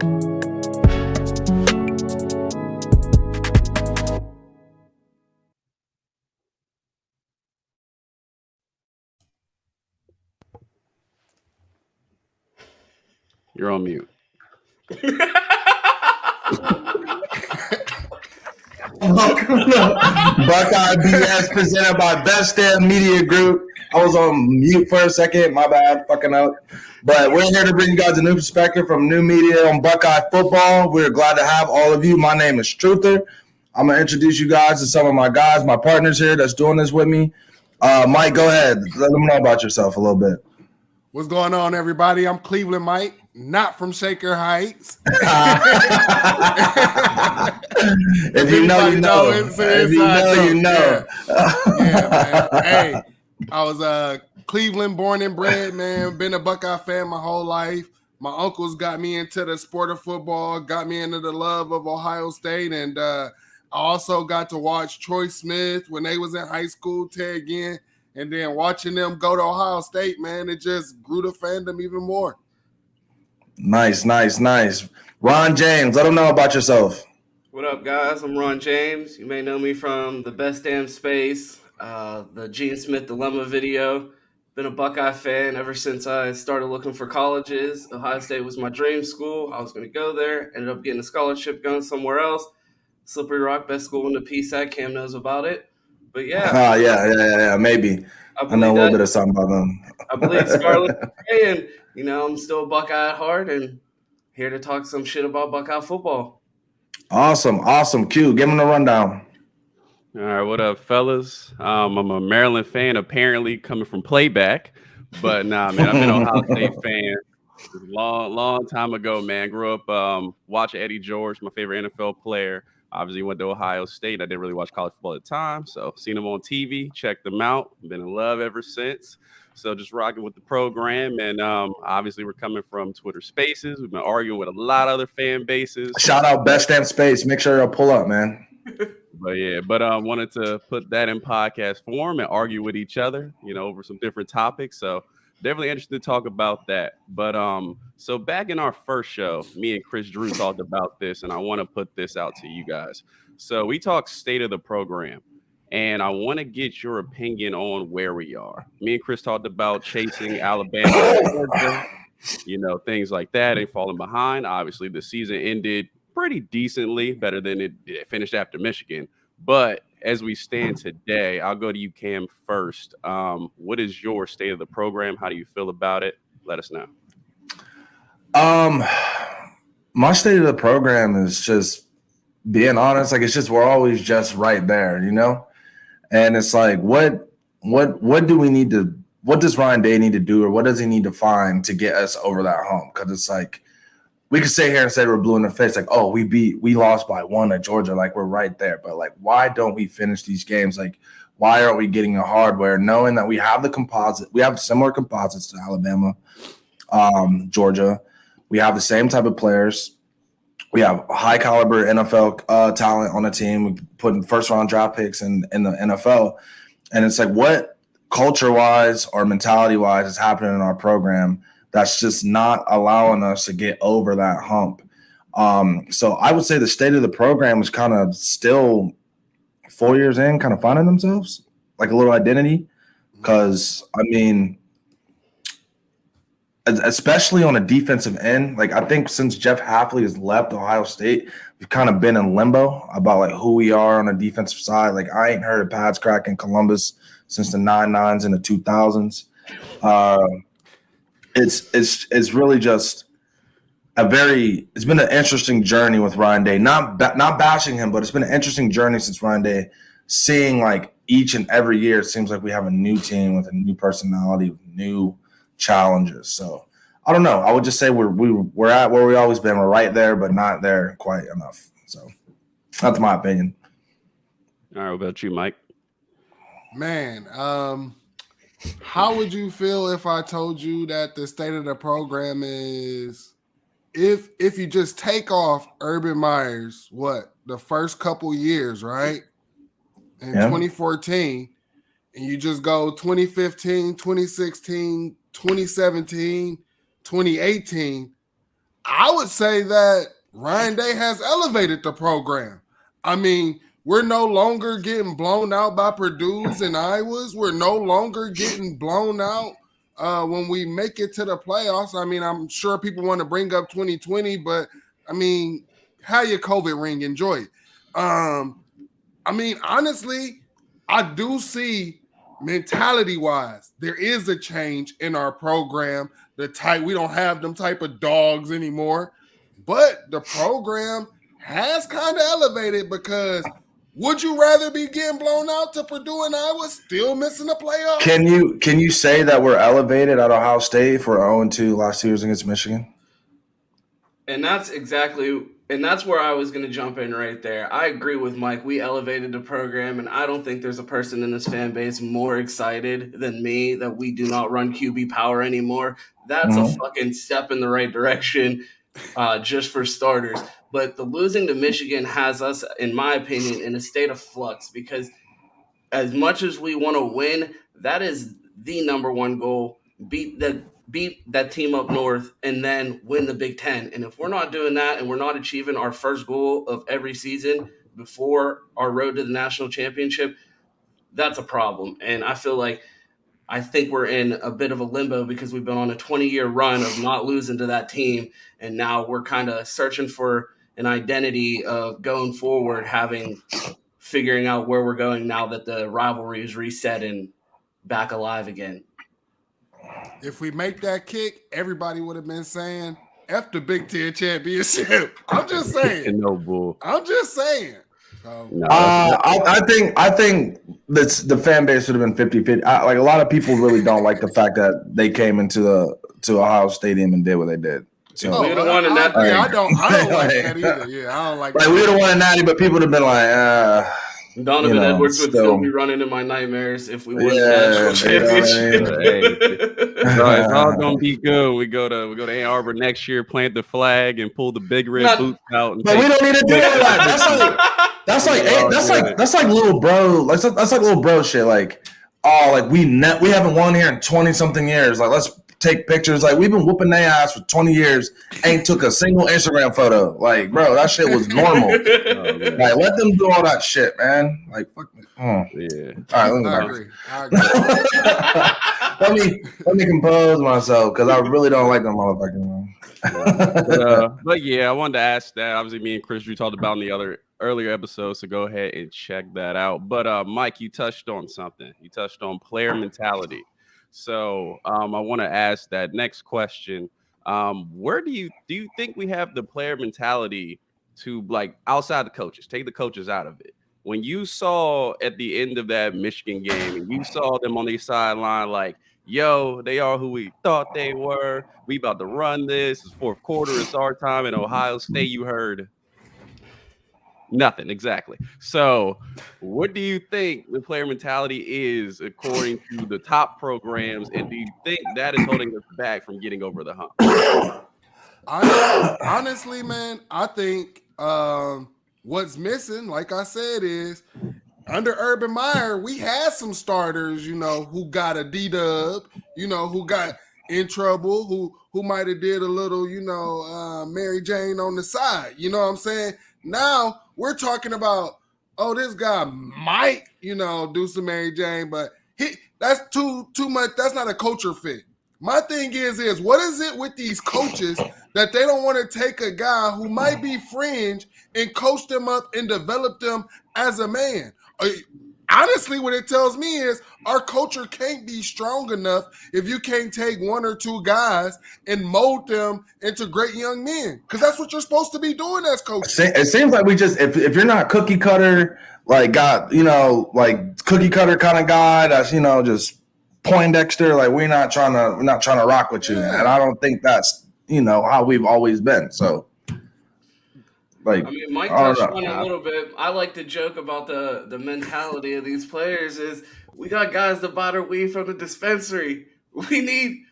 You're on mute. Welcome to Buckeye BS presented by Best Damn Media Group. I was on mute for a second, my bad, fucking up. But we're here to bring you guys a new perspective from new media on Buckeye football. We're glad to have all of you. My name is Truther. I'm going to introduce you guys to some of my guys, my partners here that's doing this with me. Mike, go ahead. Let them know about yourself a little bit. What's going on, everybody? I'm Cleveland Mike, not from Shaker Heights. If you know, you know. If you know, you know. Yeah, man. Hey, I was Cleveland born and bred, man. Been a Buckeye fan my whole life. My uncles got me into the sport of football, got me into the love of Ohio State, and I also got to watch Troy Smith when they was in high school, Ted Ginn. And then watching them go to Ohio State, man, it just grew the fandom even more. Nice. Ron James, let them know about yourself. What up, guys? I'm Ron James. You may know me from the Best Damn Space, the Gene Smith Dilemma video. Been a Buckeye fan ever since I started looking for colleges. Ohio State was my dream school. I was going to go there. Ended up getting a scholarship going somewhere else. Slippery Rock, best school in the PSAC. Cam knows about it. But yeah. Yeah, maybe. I know a little bit of something about them. I believe Scarlet, and I'm still a Buckeye at heart, and here to talk some shit about Buckeye football. Awesome. Q, give them the rundown. All right, what up, fellas? I'm a Maryland fan, apparently coming from playback, but nah, man, I've been an Ohio State fan long time ago, man. Grew up watching Eddie George, my favorite NFL player. Obviously went to Ohio State. I didn't really watch college football at the time, so seen them on TV, checked them out, been in love ever since. So just rocking with the program, and obviously we're coming from Twitter Spaces. We've been arguing with a lot of other fan bases. Shout out Best Damn Space. Make sure you'll pull up, man. But wanted to put that in podcast form and argue with each other, over some different topics. So definitely interested to talk about that. But so back in our first show, me and Chris Drew talked about this, and I want to put this out to you guys. So we talked state of the program, and I want to get your opinion on where we are. Me and Chris talked about chasing Alabama, Georgia, things like that, and falling behind. Obviously, the season ended pretty decently, better than it finished after Michigan. But as we stand today, I'll go to you, Cam, first. What is your state of the program? How do you feel about it? Let us know. My state of the program is just being honest. Like, it's just, we're always just right there, And it's like, what do we need to, what does Ryan Day need to do, or what does he need to find to get us over that hump? Because it's like, we could sit here and say we're blue in the face, like, oh, we lost by 1 at Georgia, like we're right there. But like, why don't we finish these games? Like, why aren't we getting the hardware, knowing that we have the composite? We have similar composites to Alabama, Georgia. We have the same type of players. We have high caliber NFL talent on the team. We put first round draft picks in the NFL, and it's like, what culture wise or mentality wise is happening in our program that's just not allowing us to get over that hump. So I would say the state of the program is kind of still 4 years in, kind of finding themselves, like a little identity. Because, especially on a defensive end, like I think since Jeff Hafley has left Ohio State, we've kind of been in limbo about like who we are on the defensive side. Like, I ain't heard of pads crack in Columbus since the 99s and the 2000s. It's really just it's been an interesting journey with Ryan Day. Not bashing him, but it's been an interesting journey since Ryan Day, seeing like each and every year it seems like we have a new team with a new personality, with new challenges. So I don't know. I would just say we're at where we always been. We're right there, but not there quite enough. So that's my opinion. All right, what about you, Mike? Man, how would you feel if I told you that the state of the program is, if you just take off Urban Meyer's, the first couple years, right? In 2014, and you just go 2015, 2016, 2017, 2018, I would say that Ryan Day has elevated the program. I mean, we're no longer getting blown out by Purdue's and Iowa's. We're no longer getting blown out when we make it to the playoffs. I mean, I'm sure people want to bring up 2020, but I mean, have your COVID ring, enjoy it. I mean, honestly, I do see mentality wise, there is a change in our program. We don't have them type of dogs anymore, but the program has kind of elevated because would you rather be getting blown out to Purdue and Iowa still missing the playoffs? Can you say that we're elevated at Ohio State for 0-2 last 2 years against Michigan? And that's where I was going to jump in right there. I agree with Mike. We elevated the program, and I don't think there's a person in this fan base more excited than me that we do not run QB power anymore. That's a fucking step in the right direction, just for starters. But the losing to Michigan has us, in my opinion, in a state of flux because as much as we want to win, that is the number one goal. Beat that team up north and then win the Big Ten. And if we're not doing that and we're not achieving our first goal of every season before our road to the national championship, that's a problem. And I think we're in a bit of a limbo because we've been on a 20-year run of not losing to that team. And now we're kind of searching for an identity of going forward, figuring out where we're going now that the rivalry is reset and back alive again. If we make that kick, everybody would have been saying, F the Big Ten championship. I'm just saying. No bull. I'm just saying. No, I think the fan base would have been 50-50. Like a lot of people really don't like the fact that they came to Ohio Stadium and did what they did. So, we don't want to natty. I don't like that either. Yeah, I don't like that. We would have wanted natty, but people would have been like, Donovan Edwards would still be running in my nightmares if we win the national championship. It's all gonna be good. We go to Ann Arbor next year, plant the flag, and pull the big red boots out. But we don't need to do that. That's like little bro. That's like little bro shit. Like, we haven't won here in 20 something years. Like, let's take pictures. Like, we've been whooping their ass for 20 years. Ain't took a single Instagram photo. Like, bro, that shit was normal. Like, let them do all that shit, man. Like, fuck me. Yeah. All right, I agree. let me compose myself because I really don't like them motherfuckers. But yeah, I wanted to ask that. Obviously, me and Chris Drew talked about in the earlier episodes, so go ahead and check that out. But Mike, you touched on something. You touched on player mentality. So I want to ask that next question. Where do you think we have the player mentality to, like, outside the coaches? Take the coaches out of it. When you saw at the end of that Michigan game and you saw them on the sideline, like, yo, they are who we thought they were. We about to run this. It's fourth quarter. It's our time. In Ohio State, you heard nothing. Exactly. So what do you think the player mentality is according to the top programs? And do you think that is holding us back from getting over the hump? Honestly, man, I think what's missing, like I said, is under Urban Meyer, we had some starters, who got a D-dub, who got in trouble, who might have did a little, Mary Jane on the side. You know what I'm saying? Now we're talking about, this guy might, do some Mary Jane, but that's too much. That's not a culture fit. My thing is what is it with these coaches that they don't want to take a guy who might be fringe and coach them up and develop them as a man? Honestly, what it tells me is our culture can't be strong enough if you can't take one or two guys and mold them into great young men, because that's what you're supposed to be doing as coaches. It seems like we just if you're not cookie cutter, like like cookie cutter kind of guy that's just Poindexter, like we're not trying to rock with you, and I don't think that's how we've always been. So. Like, Mike touched on it a little bit. I like to joke about the mentality of these players is we got guys that bought our weed from the dispensary. We need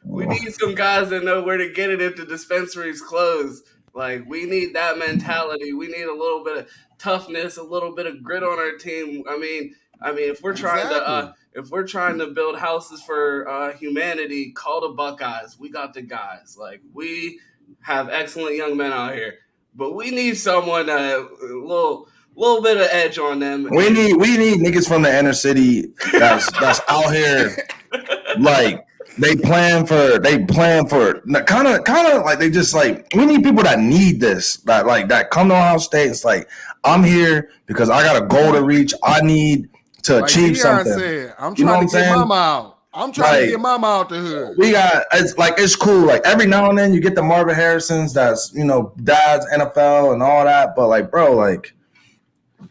some guys that know where to get it if the dispensary's closed. Like, we need that mentality. We need a little bit of toughness, a little bit of grit on our team. I mean, if we're trying to build houses for humanity, call the Buckeyes. We got the guys. Like, we have excellent young men out here, but we need someone a little bit of edge on them. We need niggas from the inner city that's out here like they plan for kind of like they just like we need people that need this that come to Ohio State. It's like I'm here because I got a goal to reach. I need to achieve something. Said, I'm trying to get mama out. I'm trying to get mama out the hood. It's cool. Like every now and then you get the Marvin Harrisons that's dad's NFL and all that, but like bro, like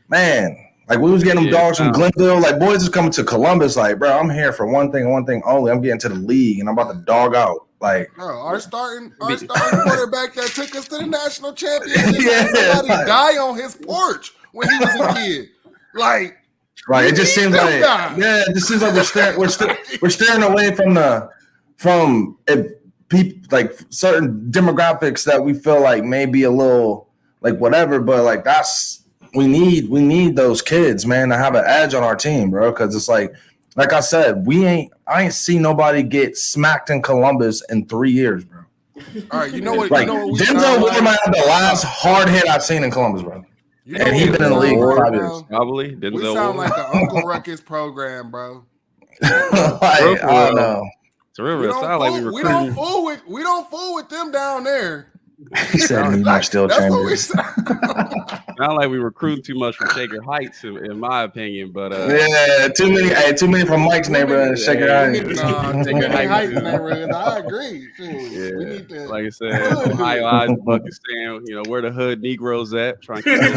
man, like we was getting them dogs from Glenville. Like boys is coming to Columbus. Like bro, I'm here for one thing only. I'm getting to the league and I'm about to dog out. Like bro, our starting quarterback that took us to the national championship. Somebody die on his porch when he was a kid. Like. Right, it just seems like it just seems like we're staring away from people like certain demographics that we feel like may be a little like whatever, but like we need those kids, man, to have an edge on our team, bro. Because it's like I said, I ain't seen nobody get smacked in Columbus in 3 years, bro. All right, you know what? Like Denzel Ward might have the last hard hit I've seen in Columbus, bro. And he's been in the league for 5 years. Probably. We sound like the Uncle Ruckus program, bro. I don't know. It's real. Sound like we don't fool with them down there. He said me not still chambers. Sound like we recruit too much from Shaker Heights, in my opinion. But too many from Mike's neighborhood, Shaker Heights. Shaker Heights neighborhood. I agree. Yeah, we need to, like I said, Ohio Eyes, Buckeye, where the hood Negroes at, trying to get you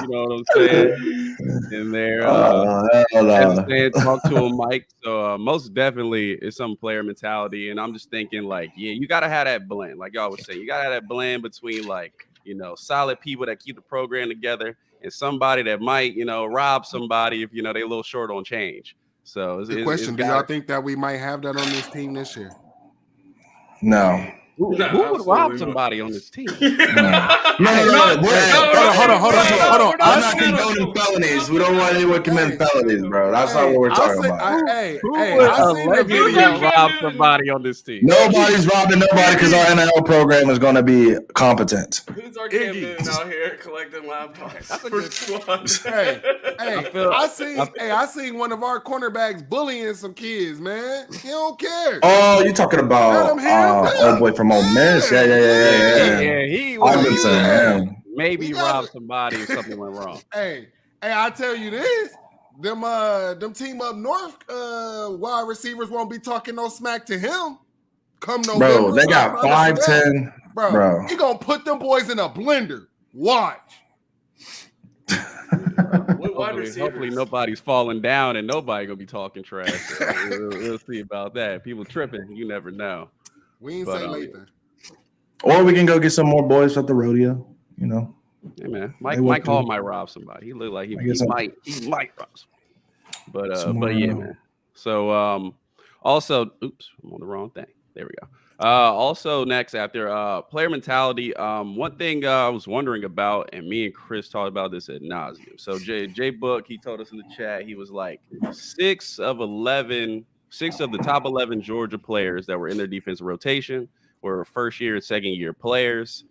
know what I'm saying? And there, talk to him, Mike. So most definitely it's some player mentality, and I'm just thinking like, you gotta have that blend, like y'all was saying. You gotta have that blend between like solid people that keep the program together and somebody that might rob somebody if they a little short on change. So the question: do y'all think that we might have that on this team this year? No. Who would rob somebody on this team? No. Hold on. I'm not condoning felonies. We don't want anyone committing felonies, bro. That's not what we're talking about. Who would allegedly rob somebody on this team? Nobody's robbing nobody because our NIL program is going to be competent. Who's our Camden out here collecting laptops? That's a good squad. I seen one of our cornerbacks bullying some kids, man. He don't care. Oh, you're talking about old boy from Ole Miss? Yeah. He maybe robbed somebody if something went wrong. Hey, I tell you this. Them team up north wide receivers won't be talking no smack to him. Come November. Bro, they got 5'10". Bro. He gonna put them boys in a blender. Watch. Hopefully nobody's falling down and nobody gonna be talking trash. We'll see about that. People tripping, you never know. We ain't say Lathan. Or we can go get some more boys at the rodeo, Yeah, man. Mike Hall might rob somebody. He looked like he might rob somebody. But yeah, man. So also, oops, I'm on the wrong thing. There we go. Also next after player mentality, one thing I was wondering about, and me and Chris talked about this ad nauseum. So Jay Book, he told us in the chat, he was like 6 of the top 11 Georgia players that were in their defensive rotation were first year and second year players.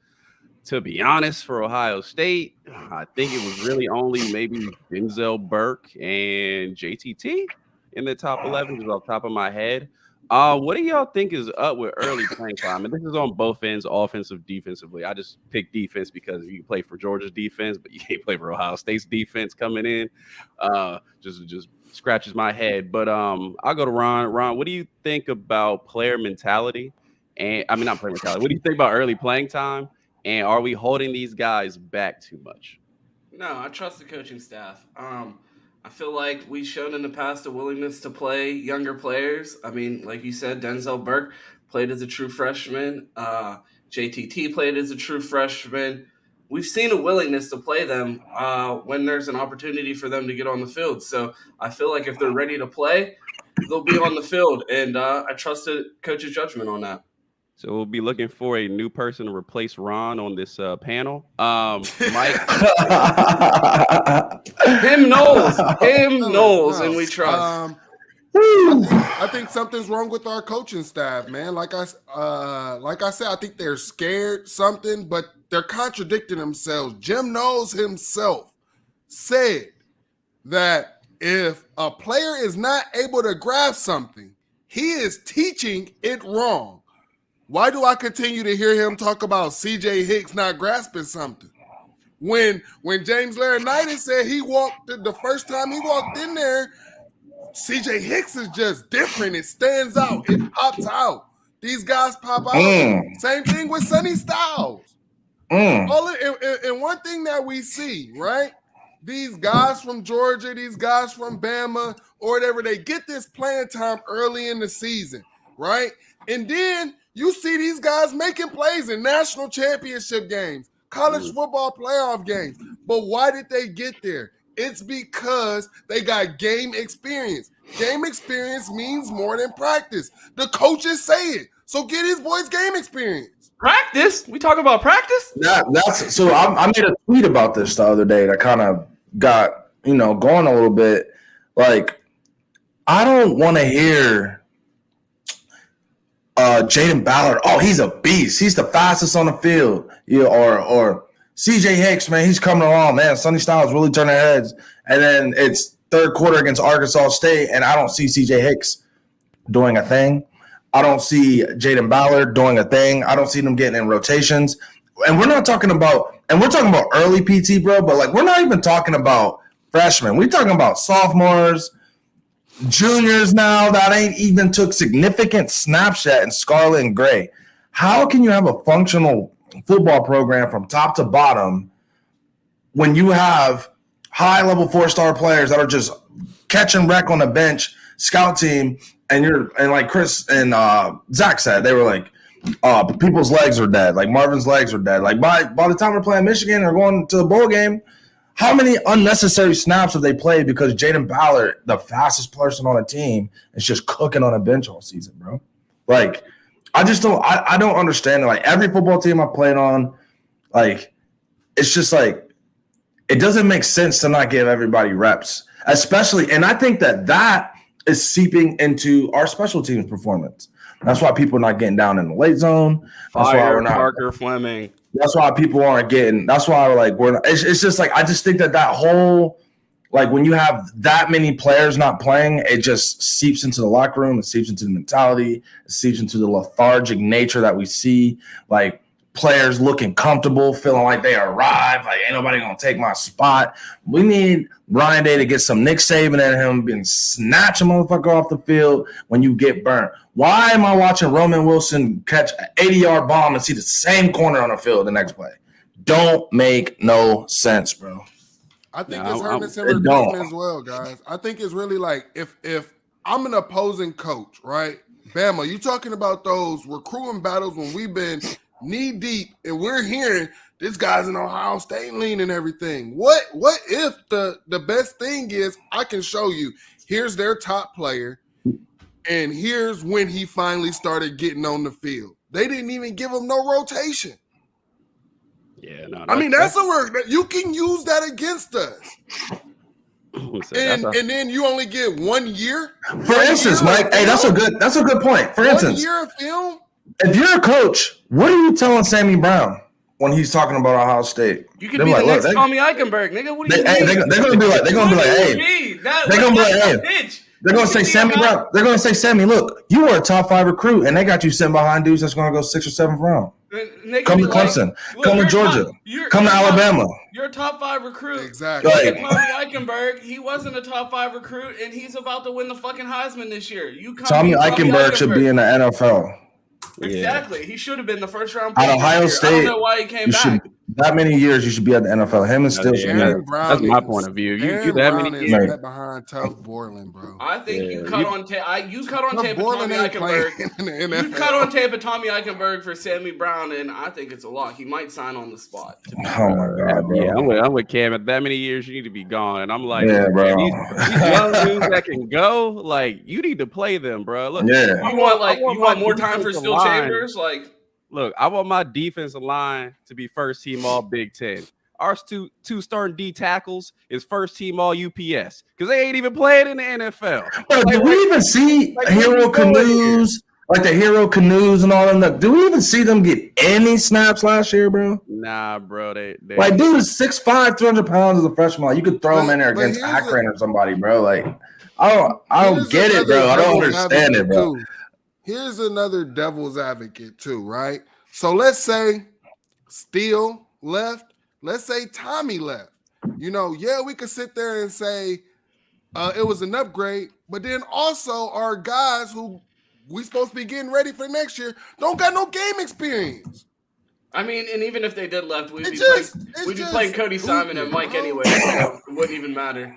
To be honest, for Ohio State, I think it was really only maybe Denzel Burke and JTT in the top 11, just off the top of my head. What do y'all think is up with early playing time? And this is on both ends, offensive, defensively. I just picked defense because you can play for Georgia's defense, but you can't play for Ohio State's defense coming in. Just scratches my head. But I'll go to Ron. Ron, what do you think about player mentality? And I mean, not player mentality. What do you think about early playing time? And are we holding these guys back too much? No, I trust the coaching staff. I feel like we've shown in the past a willingness to play younger players. I mean, like you said, Denzel Burke played as a true freshman. JTT played as a true freshman. We've seen a willingness to play them when there's an opportunity for them to get on the field. So I feel like if they're ready to play, they'll be on the field. And I trust the coach's judgment on that. So we'll be looking for a new person to replace Ron on this panel. Mike, him Knowles, and we trust. I think something's wrong with our coaching staff, man. Like I said, I think they're scared something, but they're contradicting themselves. Jim Knowles himself said that if a player is not able to grasp something, he is teaching it wrong. Why do I continue to hear him talk about CJ Hicks not grasping something? When James Laurinaitis said the first time he walked in there, CJ Hicks is just different. It stands out. It pops out. These guys pop out. Same thing with Sonny Styles. And one thing that we see, right? These guys from Georgia, these guys from Bama, or whatever, they get this playing time early in the season, right? And then you see these guys making plays in national championship games, college football playoff games. But why did they get there? It's because they got game experience. Game experience means more than practice. The coaches say it. So get his boys game experience. Practice? We talking about practice? That's so. I made a tweet about this the other day that kind of got going a little bit. Like, I don't want to hear Jaden Ballard. Oh, he's a beast. He's the fastest on the field. Or CJ Hicks, man, he's coming along, man. Sonny Styles really turning heads. And then it's third quarter against Arkansas State, and I don't see CJ Hicks doing a thing. I don't see Jaden Ballard doing a thing. I don't see them getting in rotations. And we're talking about early PT, bro, but like we're not even talking about freshmen. We're talking about sophomores, juniors now that ain't even took significant snaps yet in scarlet and gray. How can you have a functional football program from top to bottom when you have high-level 4-star players that are just catching wreck on the bench, scout team, and like Chris and Zach said, they were like, people's legs are dead. Like Marvin's legs are dead. Like by the time we're playing Michigan or going to the bowl game, how many unnecessary snaps have they played because Jaden Ballard, the fastest person on the team, is just cooking on a bench all season, bro? Like, I just don't. I don't understand it. Like every football team I played on, like it's just like it doesn't make sense to not give everybody reps, especially. And I think that is seeping into our special teams performance. That's why people are not getting down in the late zone. That's why we're not. Parker Fleming. That's why people aren't getting. That's why we're not. It's just like I just think that whole. Like when you have that many players not playing, it just seeps into the locker room. It seeps into the mentality. It seeps into the lethargic nature that we see. Like players looking comfortable, feeling like they arrived. Like ain't nobody gonna take my spot. We need Ryan Day to get some Nick Saban in him and snatch a motherfucker off the field when you get burnt. Why am I watching Roman Wilson catch an 80-yard bomb and see the same corner on the field the next play? Don't make no sense, bro. I think it's hurting similar recruiting as well, guys. I think it's really like if I'm an opposing coach, right? Bama, you talking about those recruiting battles when we've been knee deep and we're hearing this guy's in Ohio State lean and everything. What if the best thing is I can show you here's their top player and here's when he finally started getting on the field. They didn't even give him no rotation. Yeah, no. I mean, that's a word that you can use that against us. And then you only get 1 year. For instance, Mike, hey, that's a good point. For instance, 1 year of film. If you're a coach, what are you telling Sammy Brown when he's talking about Ohio State? You could be the next Tommy Eichenberg, nigga. What do you mean? They're gonna be like, hey. They're gonna be like, hey. They're gonna say Sammy Brown. They're gonna say Sammy, look, you were a top 5 recruit, and they got you sitting behind dudes that's gonna go 6th or 7th round. Come to Clemson. Come to Georgia. Come to Alabama. You're a top 5 recruit. Exactly. Like Tommy Eichenberg, he wasn't a top 5 recruit, and he's about to win the fucking Heisman this year. Tommy Eichenberg should be in the NFL. Exactly. Yeah. He should have been the first round pick. At Ohio State, I don't know why he came back. That many years, you should be at the NFL. Him and Still should be there. That's my point of view. You that many years right behind Tuff Borland, bro. I think you cut on tape. You cut on tape of Tommy Eichenberg. You cut on tape of Tommy Eichenberg for Sammy Brown, and I think it's a lock. He might sign on the spot. Oh my god, bro. Yeah, I'm with Cam. At that many years, you need to be gone. And I'm like, yeah, bro. These young dudes that can go, like you need to play them, bro. Look, you want more time for Still Chambers, like. Look, I want my defensive line to be first team all Big Ten. our two starting D tackles is first team all UPS because they ain't even playing in the NFL. Bro, do we even see Hero Canoes, like the Hero Canoes and all of them? Do we even see them get any snaps last year, bro? Nah, bro. They like, dude is 6'5", 200 pounds as a freshman. Like, you could throw him in there against Akron or somebody, bro. Like, I don't get it, bro. I don't understand it, bro. Here's another devil's advocate too, right? So let's say Steele left. Let's say Tommy left. You know, yeah, we could sit there and say it was an upgrade, but then also our guys who we supposed to be getting ready for next year don't got no game experience. I mean, and even if they did left, we'd be playing Cody Simon and Mike anyway. So it wouldn't even matter.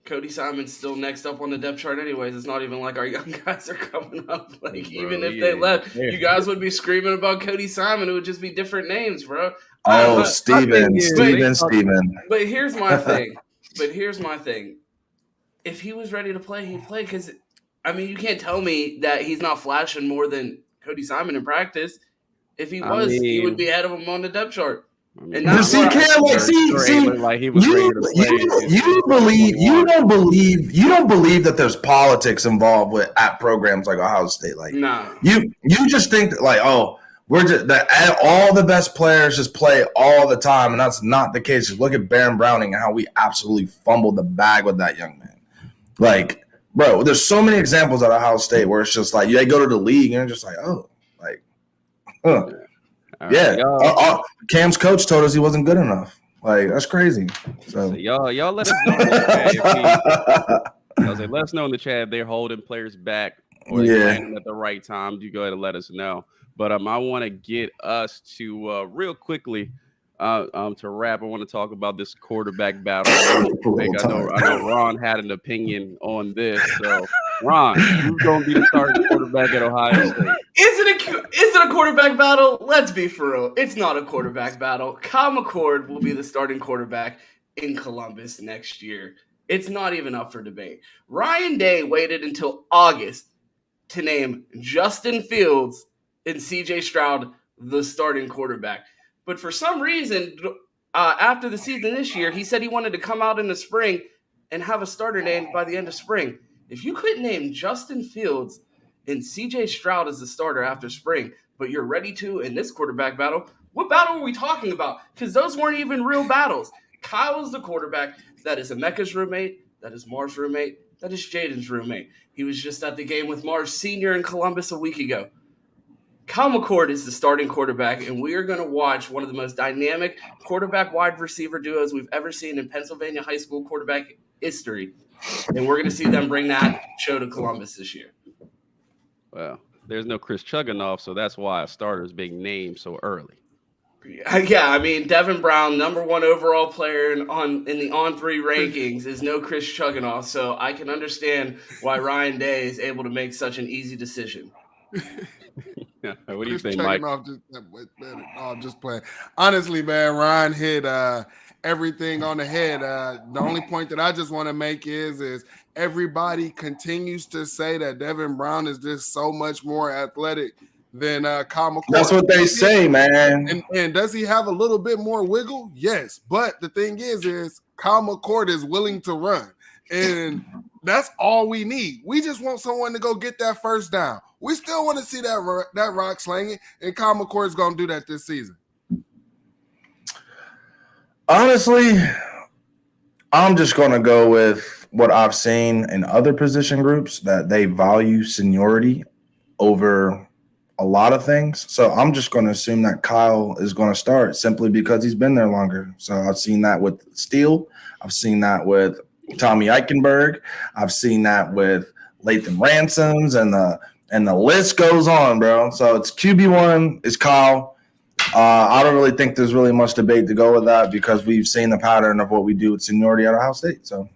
Cody Simon's still next up on the depth chart anyways. It's not even like our young guys are coming up. Like, even if they left, you guys would be screaming about Cody Simon. It would just be different names, bro. Oh, Steven. But here's my thing. If he was ready to play, he'd play. Because, I mean, you can't tell me that he's not flashing more than Cody Simon in practice. If he was, he would be ahead of him on the depth chart. And you don't believe that there's politics involved at programs like Ohio State. Like, no, you just think that, like, oh, we're just that all the best players just play all the time, and that's not the case. Just look at Baron Browning and how we absolutely fumbled the bag with that young man. Like, bro, there's so many examples at Ohio State where it's just like they go to the league and you're just like, oh, like, huh. Yeah, Cam's coach told us he wasn't good enough. Like, that's crazy. So y'all let us know. Let us know in the chat if they're holding players back or playing at the right time. You go ahead and let us know. But I want to get us to real quickly to wrap. I want to talk about this quarterback battle. I know Ron had an opinion on this. So Ron, who's going to be the starting quarterback at Ohio State? Is it a quarterback battle? Let's be for real. It's not a quarterback battle. Kyle McCord will be the starting quarterback in Columbus next year. It's not even up for debate. Ryan Day waited until August to name Justin Fields and CJ Stroud the starting quarterback. But for some reason, after the season this year, he said he wanted to come out in the spring and have a starter named by the end of spring. If you couldn't name Justin Fields and CJ Stroud as the starter after spring, but you're ready to in this quarterback battle, what battle are we talking about? Because those weren't even real battles. Kyle's the quarterback. That is Emeka's roommate. That is Marv's roommate. That is Jaden's roommate. He was just at the game with Marv Sr. in Columbus a week ago. Kyle McCord is the starting quarterback, and we are going to watch one of the most dynamic quarterback wide receiver duos we've ever seen in Pennsylvania high school quarterback history. And we're going to see them bring that show to Columbus this year. Well, there's no Chris Chugunov, so that's why a starter is being named so early. Yeah, I mean, Devin Brown, number 1 overall player in the on-3 rankings, is no Chris Chugunov, so I can understand why Ryan Day is able to make such an easy decision. What do you think, Mike? I'm just playing. Honestly, man, Ryan hit everything on the head. The only point that I just want to make is everybody continues to say that Devin Brown is just so much more athletic than Kyle McCord. That's what they say, man. And does he have a little bit more wiggle? Yes. But the thing is Kyle McCord is willing to run. And that's all we need. We just want someone to go get that first down. We still want to see that rock slinging, and Kyle McCord is going to do that this season. Honestly, I'm just going to go with what I've seen in other position groups, that they value seniority over a lot of things. So I'm just going to assume that Kyle is going to start simply because he's been there longer. So I've seen that with Steele. I've seen that with Tommy Eichenberg. I've seen that with Lathan Ransoms, and the list goes on, bro. So it's QB1 is Kyle. I don't really think there's really much debate to go with that because we've seen the pattern of what we do with seniority at Ohio State. So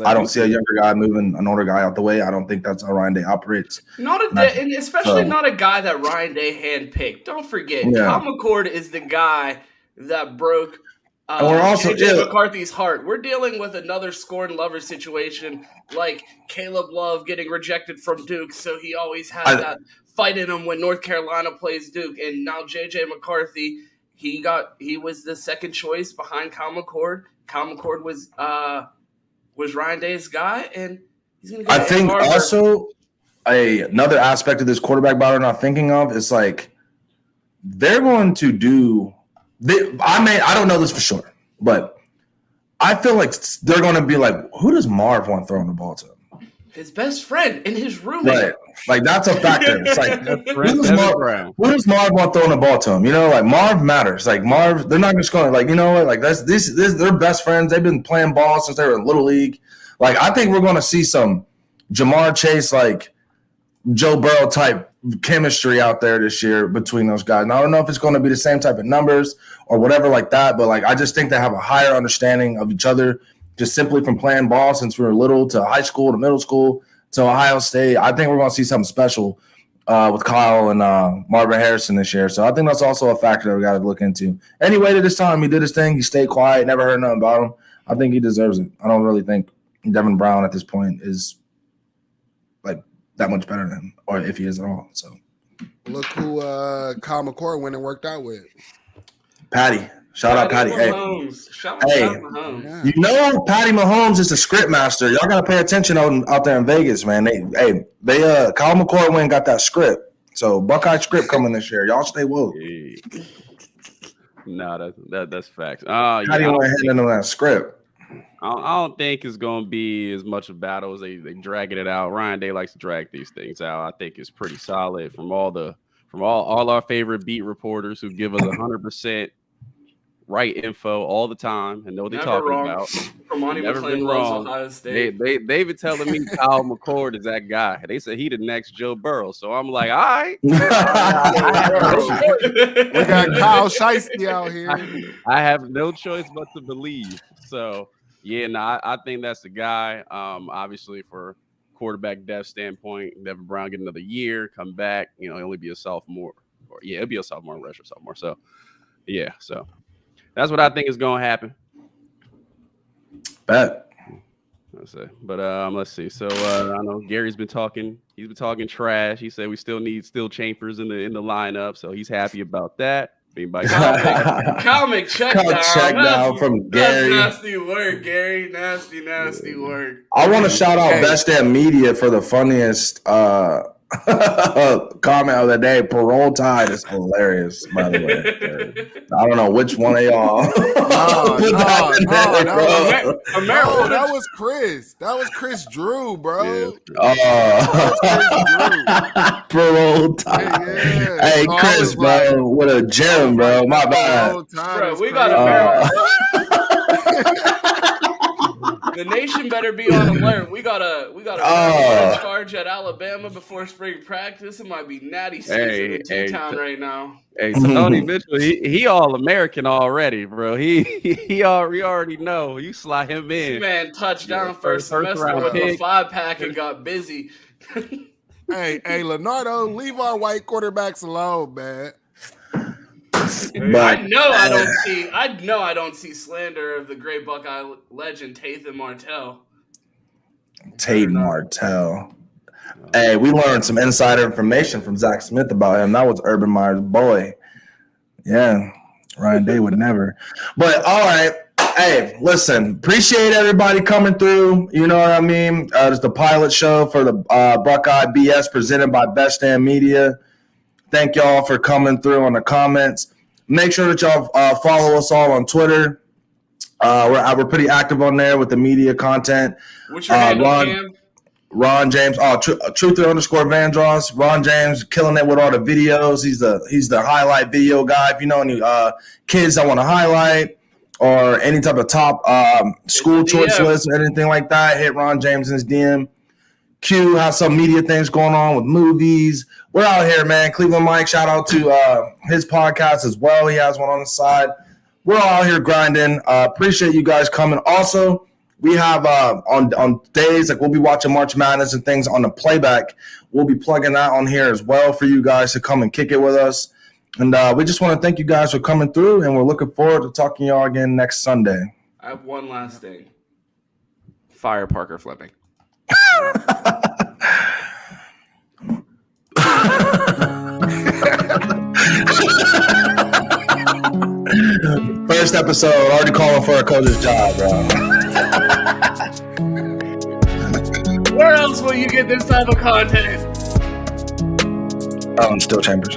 I don't see a younger guy moving an older guy out the way. I don't think that's how Ryan Day operates. And especially not a guy that Ryan Day handpicked. Don't forget, Kyle McCord is the guy that broke and we're also JJ McCarthy's heart. We're dealing with another scorn lover situation, like Caleb Love getting rejected from Duke, so he always has that fight in him when North Carolina plays Duke. And now JJ McCarthy, he was the second choice behind Kyle McCord. Kyle McCord was Ryan Day's guy, and he's going to get. I think also another aspect of this quarterback battle I'm not thinking of is like they're going to do. I don't know this for sure, but I feel like they're going to be like, who does Marv want throwing the ball to? His best friend and his roommate. Right. Like, that's a factor. It's like, who does Marv want throwing the ball to him? You know, like, Marv matters. Like, Marv, they're not just going, like, you know what? Like, they're best friends. They've been playing ball since they were in Little League. Like, I think we're going to see some Jamar Chase, like, Joe Burrow type chemistry out there this year between those guys. And I don't know if it's going to be the same type of numbers or whatever like that, but, like, I just think they have a higher understanding of each other just simply from playing ball since we were little to high school to middle school to Ohio State. I think we're going to see something special with Kyle and Marvin Harrison this year. So I think that's also a factor that we got to look into. Anyway, to this time, he did his thing. He stayed quiet, never heard nothing about him. I think he deserves it. I don't really think Devin Brown at this point is like that much better than him, or if he is at all. So look who Kyle McCord went and worked out with. Patty. Shout out Patty. Mahomes. Shout out Mahomes. Yeah. You know Patty Mahomes is the script master. Y'all gotta pay attention out there in Vegas, man. They Kyle McCord went and got that script. So Buckeye script coming this year. Y'all stay woke. Hey. No, that's facts. Patty went ahead into that script. I don't think it's going to be as much a battle as they dragging it out. Ryan Day likes to drag these things out. I think it's pretty solid from all our favorite beat reporters who give us 100% right info all the time and know what they're talking about. Never been wrong. Ohio State. They've been telling me Kyle McCord is that guy. They said he the next Joe Burrow. So I'm like, all right. We got Kyle Shiesty out here. I have no choice but to believe. So yeah, I think that's the guy. Obviously for quarterback depth standpoint, Devin Brown get another year, come back. You know, he'll only be a sophomore. It'll be a sophomore, rush or sophomore. So yeah, so. That's what I think is going to happen. Bet. Let's see. But let's see. So I know Gary's been talking. He's been talking trash. He said we still need Still Chambers in the lineup, so he's happy about that. Anybody? Comic check down from Gary. That's nasty work, Gary. Nasty work. I want to shout out Best Damn Media for the funniest comment of the day. Parole Tide is hilarious, by the way. I don't know which one of y'all. No, that was Chris. That was Chris Drew, bro. Parole Tide. Yeah. Hey, Chris, bro, what a gem, bro. My bad. Bro, we got a the nation better be on alert. We got a charge at Alabama before spring practice. It might be natty season in T-Town right now. Hey, Tony Mitchell, he all American already, bro. We already know. You slide him in. Man, touchdown first semester with a 5-pack and got busy. Hey, Leonardo, leave our white quarterbacks alone, man. But, I know I don't see slander of the great Buckeye legend Tate Martell. Tate Martell. Hey, we learned some insider information from Zach Smith about him. That was Urban Meyer's boy. Yeah, Ryan Day would never. But all right. Hey, listen, appreciate everybody coming through. You know what I mean? It's the pilot show for the Buckeye BS presented by Best Damn Media. Thank y'all for coming through on the comments. Make sure that y'all follow us all on Twitter. We're pretty active on there with the media content. What's your handle, Ron James, Truther_Vandross. Ron James killing it with all the videos. He's the highlight video guy. If you know any kids that want to highlight or any type of top school choice list or anything like that, hit Ron James in his DM. Q has some media things going on with movies. We're out here, man. Cleveland Mike, shout out to his podcast as well. He has one on the side. We're all out here grinding. Appreciate you guys coming. Also, we have on days like we'll be watching March Madness and things on the playback. We'll be plugging that on here as well for you guys to come and kick it with us. And we just want to thank you guys for coming through, and we're looking forward to talking to y'all again next Sunday. I have one last thing. Fire Parker Fleming. First episode, already calling for a coach's job, bro. Where else will you get this type of content? Still Chambers.